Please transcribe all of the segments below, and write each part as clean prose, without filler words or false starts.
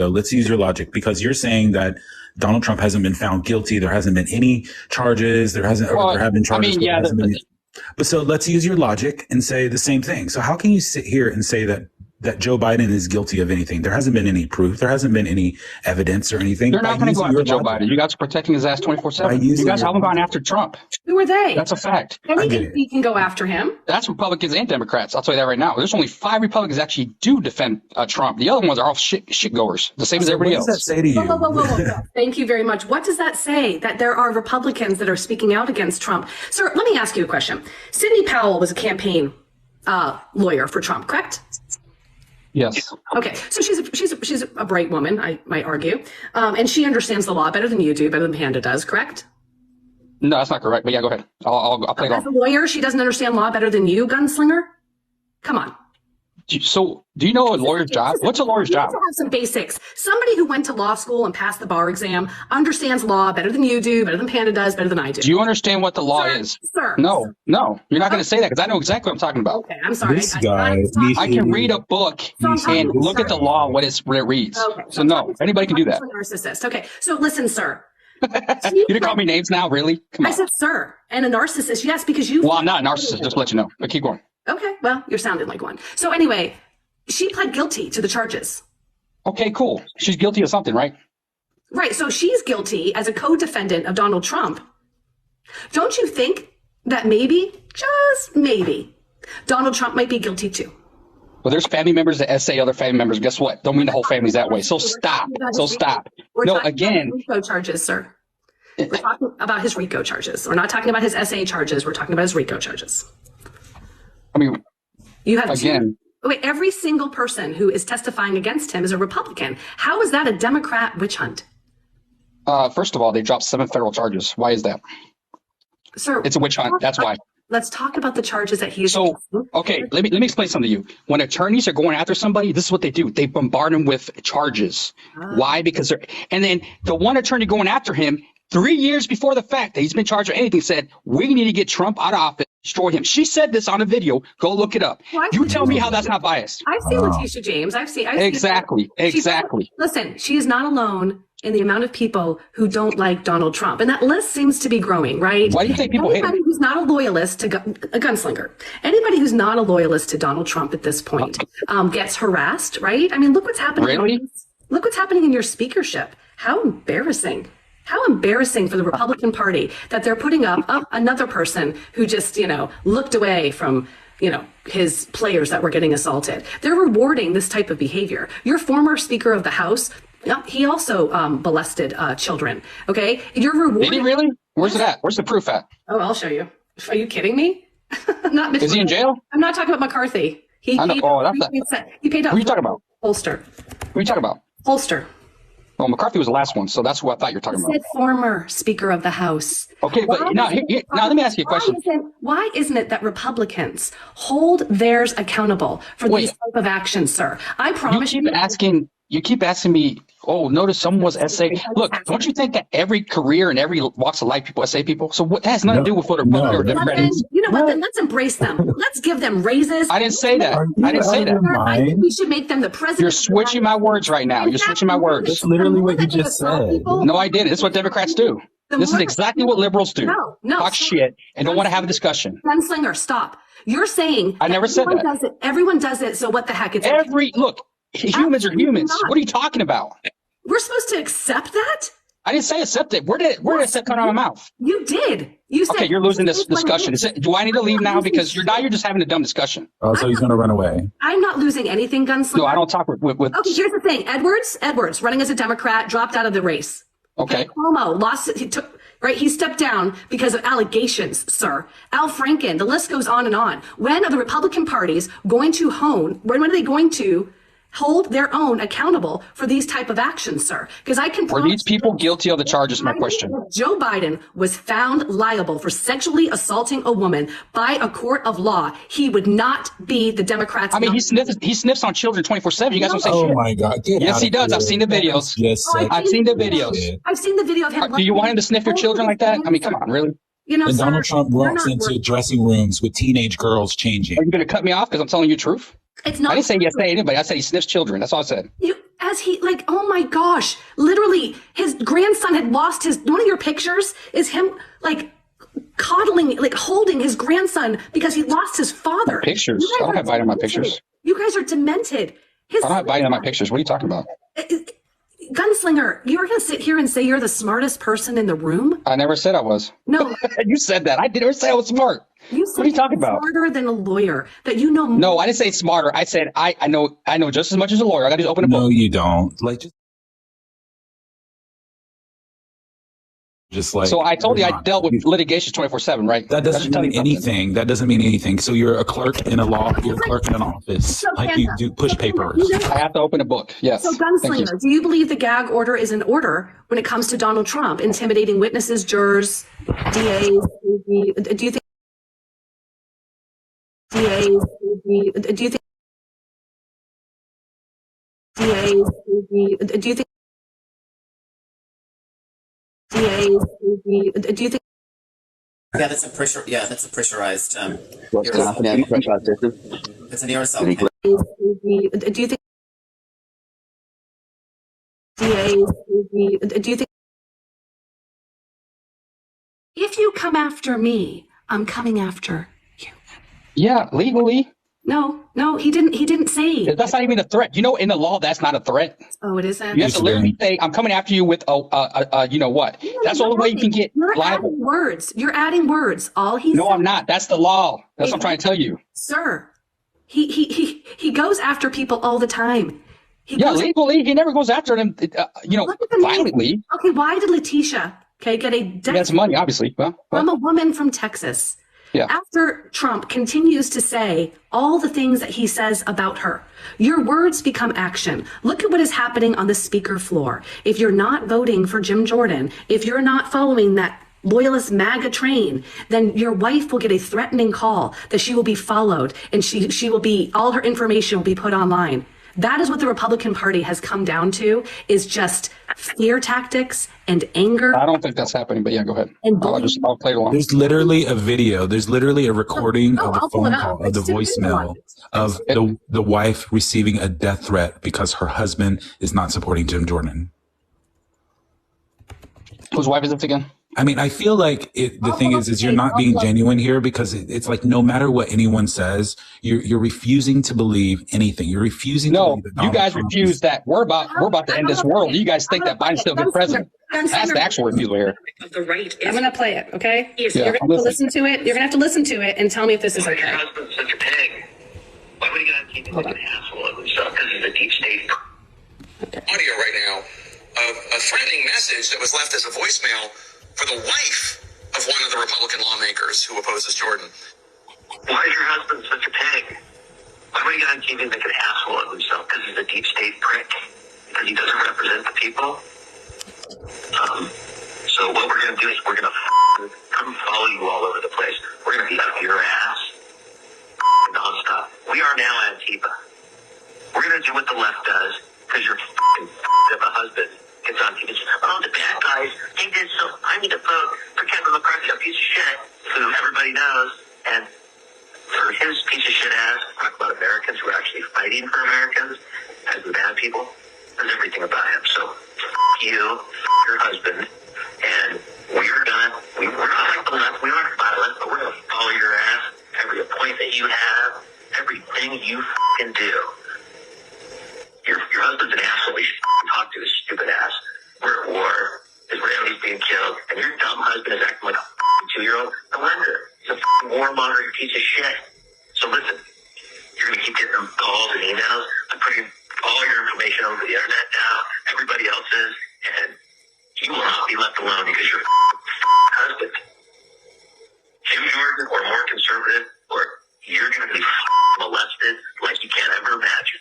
So let's use your logic, because you're saying that Donald Trump hasn't been found guilty. There hasn't been any charges. There have been charges. But so let's use your logic and say the same thing. So how can you sit here and say that Joe Biden is guilty of anything? There hasn't been any proof. There hasn't been any evidence or anything. They're not going to go after Joe Biden. You guys are protecting his ass 24/7. You guys haven't gone after Trump. Who are they? That's a fact. Anybody can go after him. That's Republicans and Democrats. I'll tell you that right now. There's only 5 Republicans that actually do defend Trump. The other ones are all shit goers, the same as everybody else. What does that say to you? Whoa. Thank you very much. What does that say? That there are Republicans that are speaking out against Trump? Sir, let me ask you a question. Sidney Powell was a campaign lawyer for Trump, correct? Yes. Okay, so she's a bright woman, I might argue, and she understands the law better than you do, better than Panda does, correct? No, that's not correct. But yeah, go ahead. I'll play it off. As a lawyer, she doesn't understand law better than you, gunslinger. Come on. So, do you know a lawyer's job? What's a lawyer's job? You have some basics. Somebody who went to law school and passed the bar exam understands law better than you do, better than Panda does, better than I do. Do you understand what the law is? Sir. No. You're not going to say that because I know exactly what I'm talking about. Okay, I'm sorry. This guy. I can read a book and look at the law, what it reads. Okay, so no, anybody can do that. Narcissist. Okay, so listen, sir. You didn't call me names now, really? Come on. I said sir, and a narcissist, yes, because you. Well, I'm not a narcissist, just to let you know. But keep going. Okay, well, you're sounding like one. So anyway, she pled guilty to the charges. Okay, cool. She's guilty of something, right? Right, so she's guilty as a co-defendant of Donald Trump. Don't you think that maybe, just maybe, Donald Trump might be guilty too? Well, there's family members that say other family members. Guess what? Don't mean the whole family's that way. So stop. No, again. RICO charges, sir. We're talking about his RICO charges. We're not talking about his SA charges. We're talking about his RICO charges. I mean, you have again. Wait, every single person who is testifying against him is a Republican. How is that a Democrat witch hunt? First of all, they dropped 7 federal charges. Why is that? Sir, it's a witch hunt. That's why. Let's talk about the charges that he's. So, okay, let me explain something to you. When attorneys are going after somebody, this is what they do. They bombard them with charges. Why? Because and then the one attorney going after him 3 years before the fact that he's been charged with anything said, we need to get Trump out of office, destroy him. She said this on a video. Go look it up. Well, you tell me how that's not biased. I've seen Letitia James. I've seen exactly. Listen, she is not alone in the amount of people who don't like Donald Trump. And that list seems to be growing, right? Why do you think people hate him? Anybody who's not a loyalist to a gunslinger, anybody who's not a loyalist to Donald Trump at this point gets harassed, right? I mean, look what's happening. Really? Look what's happening in your speakership. How embarrassing. How embarrassing for the Republican Party that they're putting up another person who just, looked away from, his players that were getting assaulted. They're rewarding this type of behavior. Your former Speaker of the House, he also molested children. Okay, you're rewarding. Did he really? Where's it at? Where's the proof at? Oh, I'll show you. Are you kidding me? Not Mitch. Is he in jail? I'm not talking about McCarthy. He paid up. Who are you talking about? Holster. Who are you talking about? Holster. Well, McCarthy was the last one, so that's what I thought you were talking about. Said former Speaker of the House. Okay, but now let me ask you a question. Why isn't it that Republicans hold theirs accountable for these type of actions, sir? I promise you. You keep asking me, notice someone was SA. Look, don't you think that every career and every walks of life people SA people? So what that has nothing to do with what or Democrat is. You know what? Then let's embrace them. Let's give them raises. I didn't say that. I didn't say that. I think we should make them the president. You're switching my words right now. You're switching my words. That's literally what you just said. No, I didn't. This is what Democrats do. This is exactly what liberals do. No. Talk shit and don't want to have a discussion. Gunslinger, stop. You're saying I never said that. Everyone does it. So what the heck? Look. Humans are humans. What are you talking about? We're supposed to accept that? I didn't say accept it. Where did it come out of my mouth? You did. You said. Okay, you're losing this discussion. Do I need to leave now because you're just having a dumb discussion? Oh, so he's going to run away. I'm not losing anything, Gunslinger. No, I don't talk with. Okay, here's the thing. Edwards, running as a Democrat, dropped out of the race. Okay. Cuomo lost. He stepped down because of allegations, sir. Al Franken. The list goes on and on. When are the Republican parties going to when are they going to hold their own accountable for these type of actions, sir? Because I can. Were these people guilty of the charges? My question. Joe Biden was found liable for sexually assaulting a woman by a court of law. He would not be the Democrats. I mean, he sniffs on children 24/7. You guys don't say shit. Oh my God! Yes, he does. I've seen the videos. I've seen the videos. I've seen the video of him. Do you want him to sniff your children like that? I mean, come on, really? And Donald Trump walks into dressing rooms with teenage girls changing. Are you going to cut me off because I'm telling you the truth? It's not. I didn't say yes to anybody. I said he sniffs children. That's all I said. as he, like, oh my gosh, literally his grandson had lost one of your pictures is him like coddling, like holding his grandson because he lost his father. My pictures. I don't have Biden on my pictures. You guys are demented. I don't have Biden on my pictures. What are you talking about? Gunslinger, you're going to sit here and say you're the smartest person in the room? I never said I was. No. You said that. I didn't say I was smart. You said what are you talking about? Smarter than a lawyer. That you know more. No, I didn't say smarter. I said I know just as much as a lawyer. I got to just open a book. No, you don't. Like just like. So I told you I dealt with litigation 24/7, right? That doesn't mean anything. That doesn't mean anything. So you're a clerk in a law. You're a clerk in an office. So like you do push papers. I have to open a book. Yes. So Gunslinger, do you believe the gag order is an order when it comes to Donald Trump intimidating witnesses, jurors, DAs? Do you think? DAs? Do you think? DAs? Do you think? Do you think? Yeah, that's a pressure. Yeah, that's a pressurized. What's happening in pressurized system? It's an aerosol. Do you think? Do you think? If you come after me, I'm coming after you. Yeah, legally. No, he didn't say. That's not even a threat. You know, in the law, that's not a threat. Oh, it isn't? You have to literally say, I'm coming after you with you know what? That's the only way you can get liable. You're adding words. All he No, I'm not. That's the law. That's what I'm trying to tell you. Sir, he goes after people all the time. Legally, he never goes after them, violently. Okay, why did Letitia, get a death? That's money, obviously. Well. I'm a woman from Texas. Yeah. After Trump continues to say all the things that he says about her, your words become action. Look at what is happening on the speaker floor. If you're not voting for Jim Jordan, if you're not following that loyalist MAGA train, then your wife will get a threatening call that she will be followed and she will be, all her information will be put online. That is what the Republican Party has come down to, is just fear tactics and anger. I don't think that's happening, but yeah, go ahead. I'll play it along. There's literally a video. There's literally a recording of the phone call, of the voicemail of the wife receiving a death threat because her husband is not supporting Jim Jordan. Whose wife is this again? I mean, I feel like the thing is you're not being genuine here, because it's like no matter what anyone says, you're refusing to believe anything. You're refusing. No, to believe that you guys refuse that. We're about to end this world. You guys think that Biden's still good president. That's the actual refusal here. I'm going to play it, okay? Yeah, you're going to have to listen to it. You're going to have to listen to it and tell me if this is okay. Your husband's such a pig. Why would he get on TV like an asshole of himself? Because he's a deep state. Audio right now of a threatening message that was left as a voicemail for the wife of one of the Republican lawmakers who opposes Jordan. Why is your husband such a pig? Why would he get on TV and make an asshole of himself? Because he's a deep state prick. Because he doesn't represent the people. So what we're going to do is we're going to come follow you all over the place. We're going to beat up your ass nonstop. We are now Antifa. We're going to do what the left does, because your of a husband gets on TV and says, oh, the bad guys, they did so, I need to vote for Kevin McCarthy, a piece of shit, who everybody knows, and for his piece of shit ass, talk about Americans who are actually fighting for Americans as the bad people. There's everything about him. So, you, your husband, and we're done. We're not like the left. We aren't violent, but we're going to follow your ass. Every appointment you have, everything you can do. Your husband's an asshole. You should talk to his stupid ass. We're at war. Israelis being killed, and your dumb husband is acting like a 2-year-old. No wonder. He's a warmongering piece of shit. So listen, you're going to keep getting them calls and emails. I'm putting all your information over the internet now. Everybody else is, and you will not be left alone because your husband, Jim Jordan, or more conservative, or you're going to be molested like you can't ever imagine.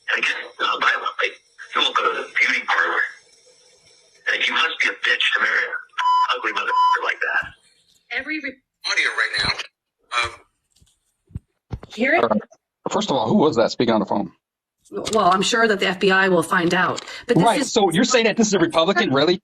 And again, not violently. You won't go to the beauty parlor. And you must be a bitch to marry an ugly motherfucker like that. Audio right now. Hear it? First of all, who was that speaking on the phone? Well, I'm sure that the FBI will find out. But So you're saying that this is a Republican, really?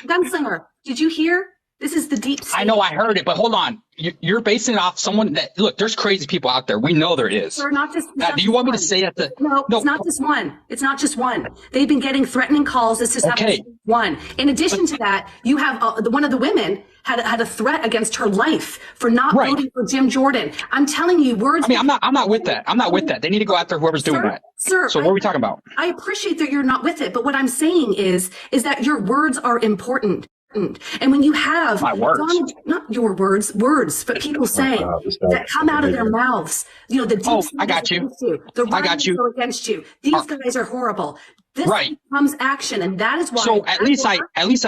Gunslinger, did you hear? This is the deep state. I know I heard it, but hold on. You're basing it off someone that, look, there's crazy people out there. We know there is. Sir, not just, now, do you want me to say that? No, it's not just one. It's not just one. They've been getting threatening calls. This is okay. One. In addition to that, you have one of the women had a threat against her life for not voting for Jim Jordan. I'm telling you, words. I mean, I'm not with that. I'm not with that. They need to go after whoever's doing that. Sir, so what are we talking about? I appreciate that you're not with it, but what I'm saying is that your words are important. And when you have my words, not your words, but people say that come out of their mouths, you know, the deep I got you. The I got you. Against you. These guys are horrible. This becomes action, and that is why. So at least I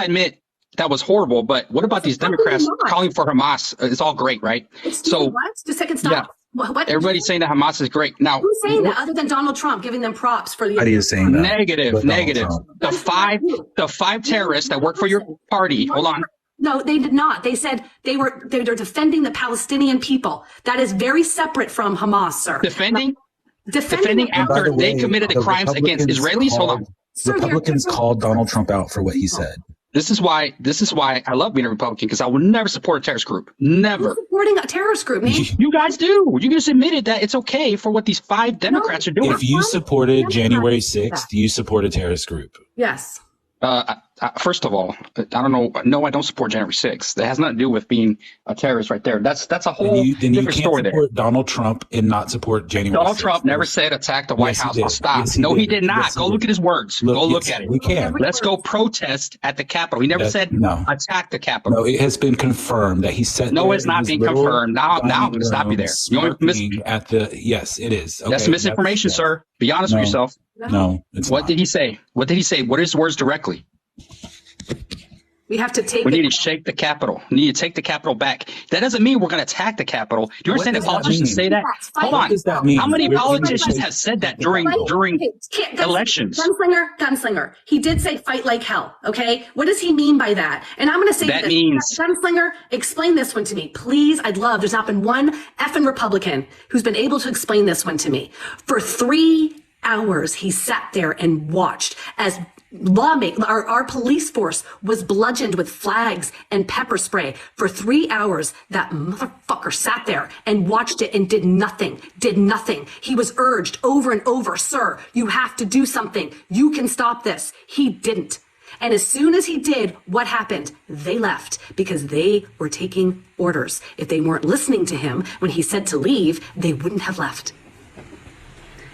admit that was horrible. But what about these Democrats calling for Hamas? It's all great, right? So what? Just a second, stop. Yeah. What? Everybody's saying that Hamas is great. Now, who's saying that other than Donald Trump giving them props for the? Nobody is saying that. Negative. The five terrorists that work for your party. Hold on. No, they did not. They said they were defending the Palestinian people. That is very separate from Hamas, sir. Defending after they committed the crimes against Israelis. Hold on. Republicans called Donald Trump out for what he said. This is why I love being a Republican, because I would never support a terrorist group. Never. You're supporting a terrorist group, man. You guys do. You just admitted that it's okay for what these 5 Democrats are doing. If you supported January 6th, you support a terrorist group. Yes. First of all, I don't know. No, I don't support January 6th. That has nothing to do with being a terrorist right there. That's a whole different story there. Donald Trump and not support January 6th. Donald Trump never said attack the White House. I'll stop. No, he did not. Go look at his words. Go look at it. We can. Let's go protest at the Capitol. He never said attack the Capitol. No, it has been confirmed that he said. No, it's not being confirmed. Now I'm going to stop you there. Yes, it is. Okay, that's misinformation, sir. Be honest with yourself. No, it's not. Did he say? What did he say? What is his words directly? We have to take. We need to shake the Capitol. We need to take the Capitol back. That doesn't mean we're going to attack the Capitol. Do you understand that politicians say that? Hold on. How many politicians have said that during elections? Gunslinger. He did say fight like hell. Okay. What does he mean by that? And I'm going to say that means Gunslinger. Explain this one to me, please. I'd love. There's not been one effing Republican who's been able to explain this one to me. For 3 hours, he sat there and watched as our police force was bludgeoned with flags and pepper spray for 3 hours. That motherfucker sat there and watched it and did nothing. He was urged over and over, sir, you have to do something. You can stop this. He didn't. And as soon as he did, what happened? They left because they were taking orders. If they weren't listening to him when he said to leave, they wouldn't have left.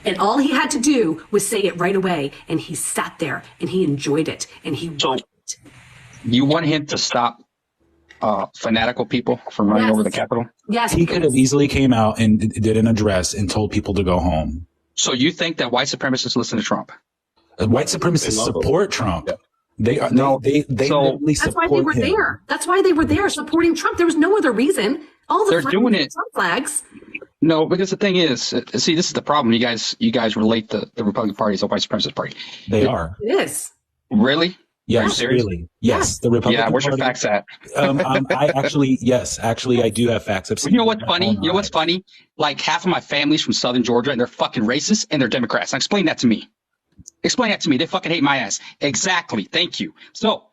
And all he had to do was say it right away. And he sat there and he enjoyed it. And he watched it. You want him to stop fanatical people from running over the Capitol? Yes. He could have easily came out and did an address and told people to go home. So you think that white supremacists listen to Trump? White supremacists support Trump. Yeah. They are literally that's why they were there. That's why they were there supporting Trump. There was no other reason. All the they're doing it. Trump flags. No, because the thing is, see, this is the problem. You guys relate the Republican Party as a white supremacist party. They are. It is. Really? Yes, really. Yes, the Republican Party. Yeah, where's your facts at? I do have facts. You know what's funny? You know what's funny? Like half of my family's from Southern Georgia, and they're fucking racist, and they're Democrats. Now explain that to me. They fucking hate my ass. Exactly. Thank you. So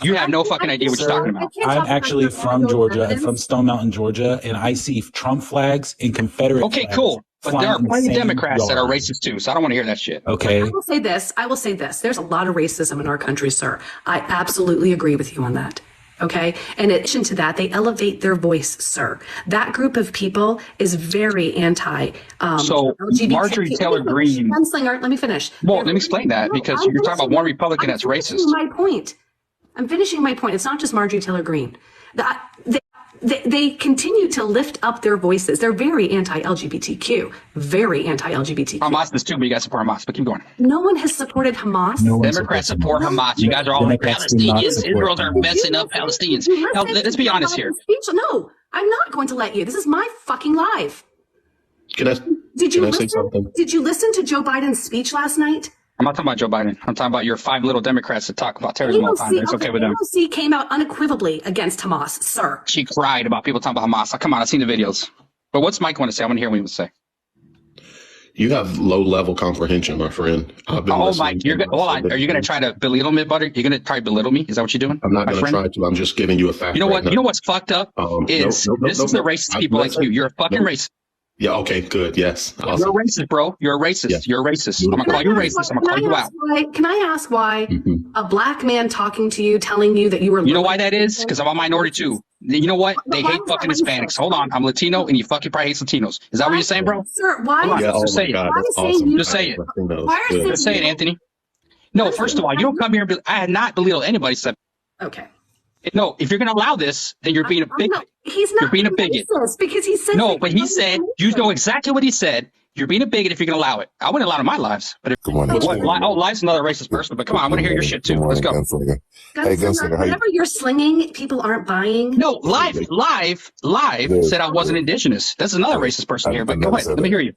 you have no fucking idea what you're talking about. I'm actually from Georgia. I'm from Stone Mountain, Georgia, and I see Trump flags and Confederate flags. Okay, cool. But there are plenty of Democrats that are racist too, so I don't want to hear that shit. Okay. I will say this. There's a lot of racism in our country, sir. I absolutely agree with you on that. Okay. And in addition to that, they elevate their voice, sir. That group of people is very anti so LGBT. Marjorie Taylor Greene. Gunslinger, let me finish. Well, let me explain that because you're talking about one Republican that's racist. I'm finishing my point. It's not just Marjorie Taylor Greene. They continue to lift up their voices. They're very anti-LGBTQ. Very anti-LGBTQ. Hamas is too, but you guys support Hamas. But keep going. No one has supported Hamas. Democrats support Hamas. You guys are all like Palestinians. Israel's are messing up Palestinians. Now, let's be honest here. No, I'm not going to let you. This is my fucking live. Did you listen to Joe Biden's speech last night? I'm not talking about Joe Biden. I'm talking about your 5 little Democrats that talk about terrorism all the time. It's okay with them. AOC came out unequivocally against Hamas, sir. She cried about people talking about Hamas. Come on, I've seen the videos. But what's Mike want to say? I want to hear what he would say. You have low level comprehension, my friend. I've been Mike, hold on. Are you going to try to belittle me, buddy? You're going to try to belittle me? Is that what you're doing? I'm not going to try to. I'm just giving you a fact. You know what? You know what's fucked up is this is the racist people like you. You're a fucking racist. Yeah. Okay. Good. Yes. Awesome. You're a racist, bro. You're a racist. Yeah. You're a racist. I'm gonna call you racist. I'm gonna call you out. Can I ask why a black man talking to you, telling you that you were? You know why that is? Because I'm a minority too. You know what? They hate fucking Hispanics. Hold on, I'm Latino, and you fucking probably hate Latinos. Is that what you're saying, bro? Sir, why? Just say it. Just say it. Just say it, Anthony. No, first of all, you don't come here. I had not belittled anybody. Okay. No, if you're going to allow this, then you're being a bigot. No, he's not. You're being a bigot. Because he said. No, but he said, you know exactly what he said. You're being a bigot if you're going to allow it. I wouldn't allow it in my lives. But Life's another racist person. But come on, I want to hear your shit too. Let's go. Hey, Gunslinger, whatever you're slinging, people aren't buying. No, live said I wasn't indigenous. That's another racist person here. But go ahead. Let me hear you.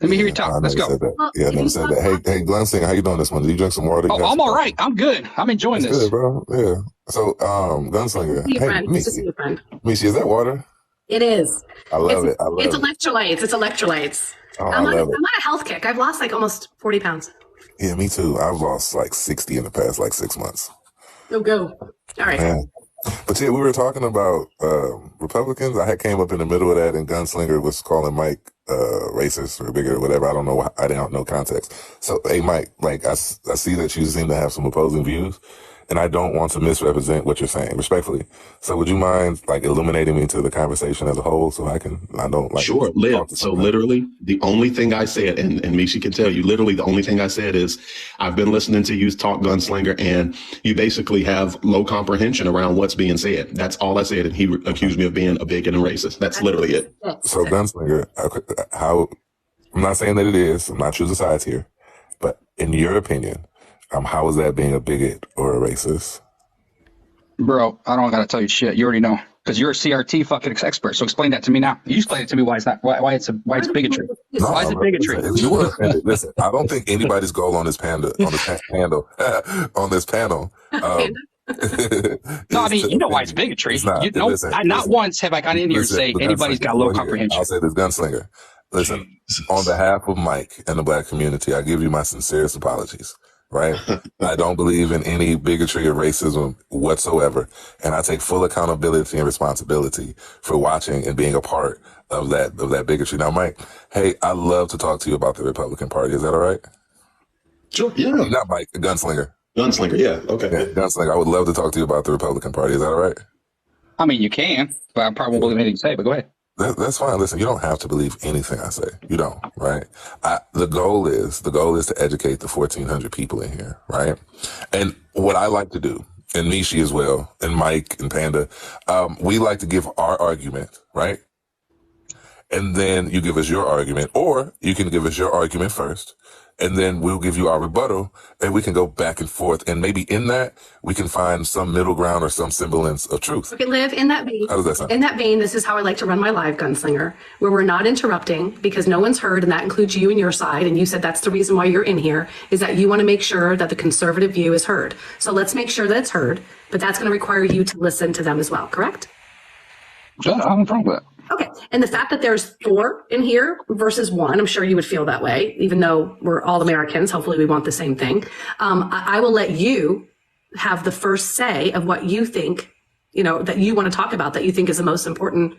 Let me hear you talk. Let's go. Yeah, I never said that. Hey, Gunslinger, how you doing this one? Did you drink some water? Oh, I'm all right. I'm good. I'm enjoying this. Good, bro. Yeah. So, Gunslinger. Hey, Mishi, is that water? It is. I love it. It's electrolytes. It's electrolytes. Oh, I'm on a health kick. I've lost like almost 40 pounds. Yeah, me too. I've lost like 60 in the past 6 months. Go. All right. Man. But yeah, we were talking about Republicans. I had came up in the middle of that, and Gunslinger was calling Mike racist or bigot or whatever. I don't know. I didn't know context. So, hey, Mike, I see that you seem to have some opposing views, and I don't want to misrepresent what you're saying, respectfully. So would you mind illuminating me into the conversation as a whole so I don't Sure, Liv. So literally the only thing I said, and Mishi can tell you, literally the only thing I said is I've been listening to you talk, Gunslinger, and you basically have low comprehension around what's being said. That's all I said. And he accused me of being a bigot and racist. That's literally it. So Gunslinger, I'm not saying that it is, I'm not choosing sides here, but in your opinion, how is that being a bigot or a racist? Bro, I don't gotta tell you shit. You already know because you're a CRT fucking expert. So explain that to me now. You explain it to me why it's not why it's bigotry. Why is it bigotry? If you were offended, listen. I don't think anybody's goal on this panel. No, I mean, you know why it's bigotry. Not once have I gotten in here and say anybody's got low comprehension. I'll say this, Gunslinger. Listen, on behalf of Mike and the black community, I give you my sincerest apologies. Right? I don't believe in any bigotry or racism whatsoever. And I take full accountability and responsibility for watching and being a part of that bigotry. Now, Mike, hey, I love to talk to you about the Republican Party. Is that all right? Sure. Yeah. Not Mike, Gunslinger. Gunslinger. Yeah. Okay. Yeah, Gunslinger. I would love to talk to you about the Republican Party. Is that all right? I mean, you can, but I probably won't believe anything you say, but go ahead. That's fine. Listen, you don't have to believe anything I say. You don't, right? The goal is to educate the 1,400 people in here, right? And what I like to do, and Mishi as well, and Mike and Panda, we like to give our argument, right? And then you give us your argument, or you can give us your argument first, and then we'll give you our rebuttal, and we can go back and forth. And maybe in that, we can find some middle ground or some semblance of truth. Okay, Liv, in that vein, how does that sound? In that vein, this is how I like to run my live, Gunslinger, where we're not interrupting because no one's heard, and that includes you and your side. And you said that's the reason why you're in here, is that you want to make sure that the conservative view is heard. So let's make sure that it's heard, but that's going to require you to listen to them as well, correct? Yeah, I have no problem with that. Okay. And the fact that there's 4 in here versus 1, I'm sure you would feel that way, even though we're all Americans. Hopefully we want the same thing. I will let you have the first say of what you think, that you want to talk about, that you think is the most important,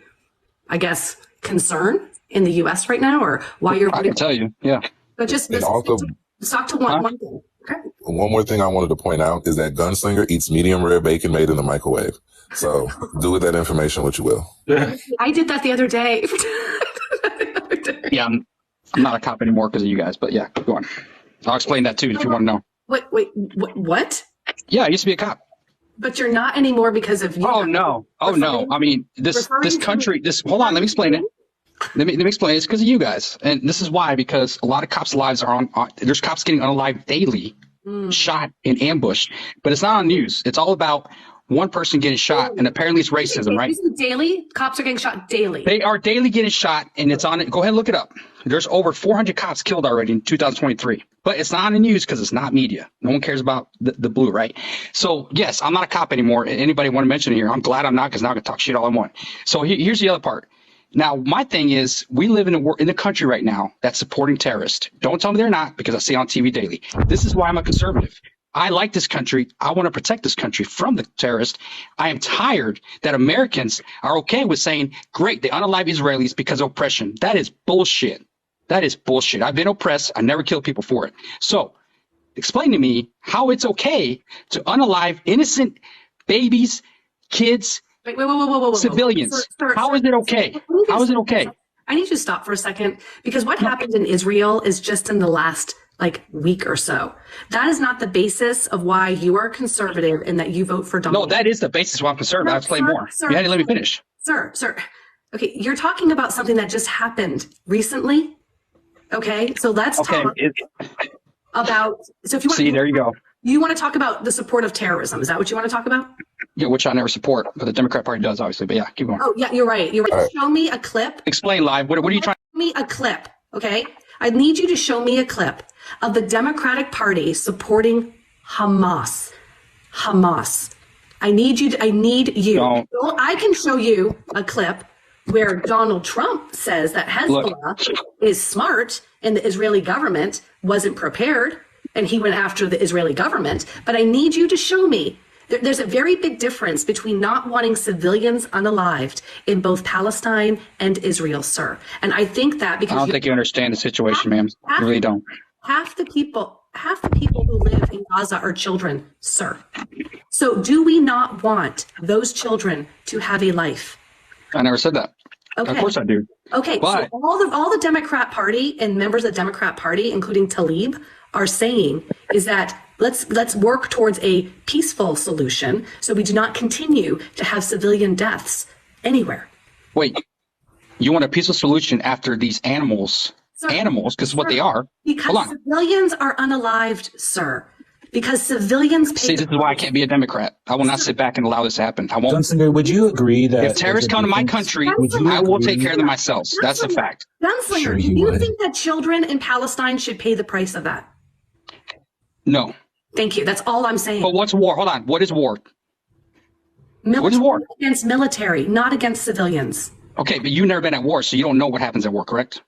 I guess, concern in the U.S. right now, or why you're. I can tell you. Yeah. But just also, talk to one thing. Okay. One more thing I wanted to point out is that Gunslinger eats medium rare bacon made in the microwave. So do with that information what you will. I did that the other day. Yeah, I'm not a cop anymore because of you guys, but yeah, go on. I'll explain that too if you want to know. Wait, what? Yeah, I used to be a cop. But you're not anymore because of you. Oh no. I mean, this country, hold on, let me explain it. Let me explain. It's because of you guys. And this is why, because a lot of cops' lives are there's cops getting unalived daily, shot and ambushed, but it's not on news. It's all about one person getting shot, and apparently it's racism, right? Daily? Cops are getting shot daily. They are daily getting shot, and it's on it. Go ahead and look it up. There's over 400 cops killed already in 2023. But it's not on the news because it's not media. No one cares about the blue, right? So, yes, I'm not a cop anymore. Anybody want to mention it here? I'm glad I'm not, because now I can talk shit all I want. So here's the other part. Now, my thing is, we live in a country right now that's supporting terrorists. Don't tell me they're not, because I see it on TV daily. This is why I'm a conservative. I like this country. I want to protect this country from the terrorists. I am tired that Americans are okay with saying, great, they unalive Israelis because of oppression. That is bullshit. That is bullshit. I've been oppressed. I never killed people for it. So explain to me how it's okay to unalive innocent babies, kids, civilians. How is it okay? How is it okay? I need you to stop for a second, because what happened in Israel is just in the last week or so. That is not the basis of why you are conservative and that you vote for Donald. No, that is the basis why I'm conservative. I'll explain more. You had to let me finish. Sir. Okay, you're talking about something that just happened recently. Okay, so let's talk about. So if you want, see, there you go. You want to talk about the support of terrorism? Is that what you want to talk about? Yeah, which I never support, but the Democrat Party does, obviously. But yeah, keep going. Oh yeah, you're right. You're right. Right. Show me a clip. Explain live. What are you trying? Show me a clip. Okay, I need you to show me a clip of the Democratic Party supporting Hamas. I need you. Don't. I can show you a clip where Donald Trump says that Hezbollah is smart and the Israeli government wasn't prepared, and he went after the Israeli government. But I need you to show me. There's a very big difference between not wanting civilians unalived in both Palestine and Israel, sir. And I think that because I don't think you understand the situation, ma'am. You really don't. Half the people who live in Gaza are children, sir. So do we not want those children to have a life? I never said that. Okay. Of course I do. Okay. But so all the Democrat Party and members of the Democrat Party, including Tlaib, are saying is that let's work towards a peaceful solution so we do not continue to have civilian deaths anywhere. Wait, you want a peaceful solution after these animals, because what they are. Because civilians are unalived, sir. Because civilians pay. See, this is why I can't be a Democrat. I will not sit back and allow this to happen. I won't. Gunslinger, would you agree that if terrorists come to my country, I will take care of them myself. That's a fact. Gunslinger, sure do you think that children in Palestine should pay the price of that? No. Thank you. That's all I'm saying. But what's war? Hold on. What is war? What is war? Against military, not against civilians. Okay, but you've never been at war, so you don't know what happens at war, correct?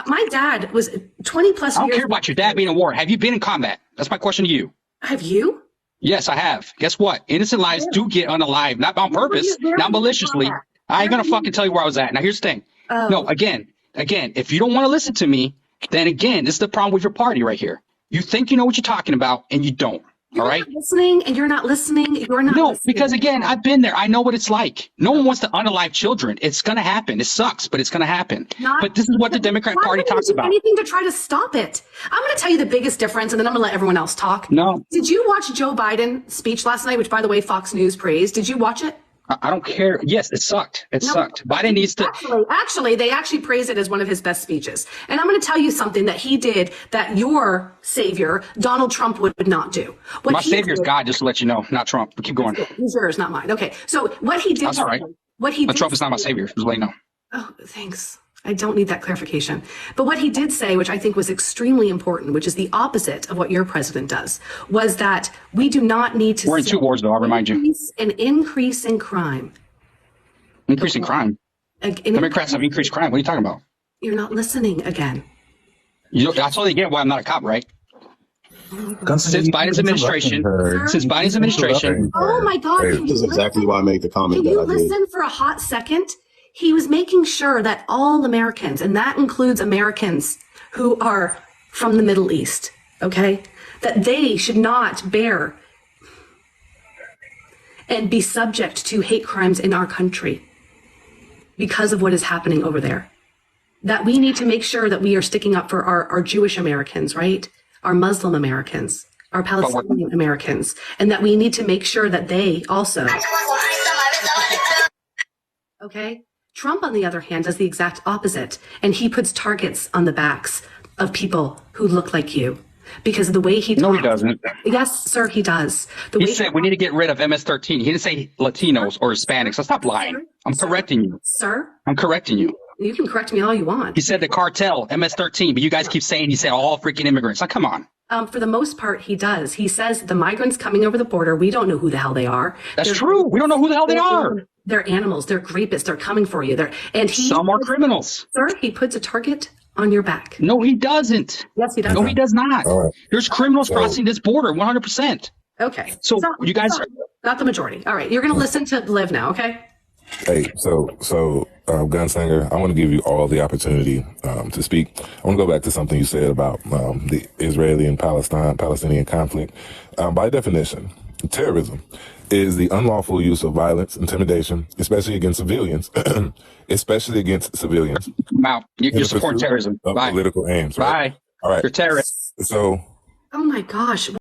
My dad was 20 plus years. I don't care about your dad being in war. Have you been in combat? That's my question to you. Have you? Yes, I have. Guess what? Innocent lives do get unalived, not on purpose, not maliciously. I ain't gonna fucking tell you where I was at. Now here's the thing. No, again, if you don't want to listen to me, then again, this is the problem with your party right here. You think you know what you're talking about, and you don't. You're all right? Not listening, and you're not listening. You're not. No, listening. Because again, I've been there. I know what it's like. No one wants to unalive children. It's going to happen. It sucks, but it's going to happen. But this is what the Democrat Party talks about. Anything to try to stop it. I'm going to tell you the biggest difference, and then I'm going to let everyone else talk. No. Did you watch Joe Biden's speech last night, which, by the way, Fox News praised? Did you watch it? I don't care. Yes, it sucked. It sucked. Biden needs to. Actually, they actually praised it as one of his best speeches. And I'm going to tell you something that he did that your savior, Donald Trump, would not do. My savior is God, just to let you know, not Trump. But keep going. He's yours, not mine. Okay. So what he did. That's all right. What he but did. Trump is not my savior. Just let you know. Oh, thanks. I don't need that clarification. But what he did say, which I think was extremely important, which is the opposite of what your president does, was that we do not need to. We're in two wars, though. I'll remind you. An increase in crime. Increase in crime. Democrats have increased crime. What are you talking about? You're not listening again. I totally get why I'm not a cop, right? Since Biden's administration. Oh my God! This is exactly why I made the comment. Can you listen for a hot second? He was making sure that all Americans, and that includes Americans who are from the Middle East, okay, that they should not bear and be subject to hate crimes in our country because of what is happening over there. That we need to make sure that we are sticking up for our Jewish Americans, right? Our Muslim Americans, our Palestinian Americans, and that we need to make sure that they also. Okay? Trump, on the other hand, does the exact opposite, and he puts targets on the backs of people who look like you because of the way he talks. No, he doesn't. Yes, sir, he does. He said we need to get rid of MS-13. He didn't say Latinos or Hispanics. So stop lying. I'm correcting you. Sir? I'm correcting you. You can correct me all you want. He said the cartel, MS-13, but you guys keep saying he said all freaking immigrants. Now, come on. For the most part, he does. He says the migrants coming over the border, we don't know who the hell they are. That's true. We don't know who the hell they are. They're animals. They're rapists. They're coming for you. Some are criminals. Sir, he puts a target on your back. No, he doesn't. Yes, he does. No, he does not. Right. There's criminals crossing this border 100%. Okay. So you guys are not the majority. All right. You're going to listen to Liv now. Okay. Hey, so Gunslinger, I want to give you all the opportunity to speak. I want to go back to something you said about the Israeli and Palestinian conflict. By definition, terrorism is the unlawful use of violence, intimidation, especially against civilians, Wow, you're supporting terrorism. Political aims. Right? Bye. All right. You're terrorists. So. Oh my gosh.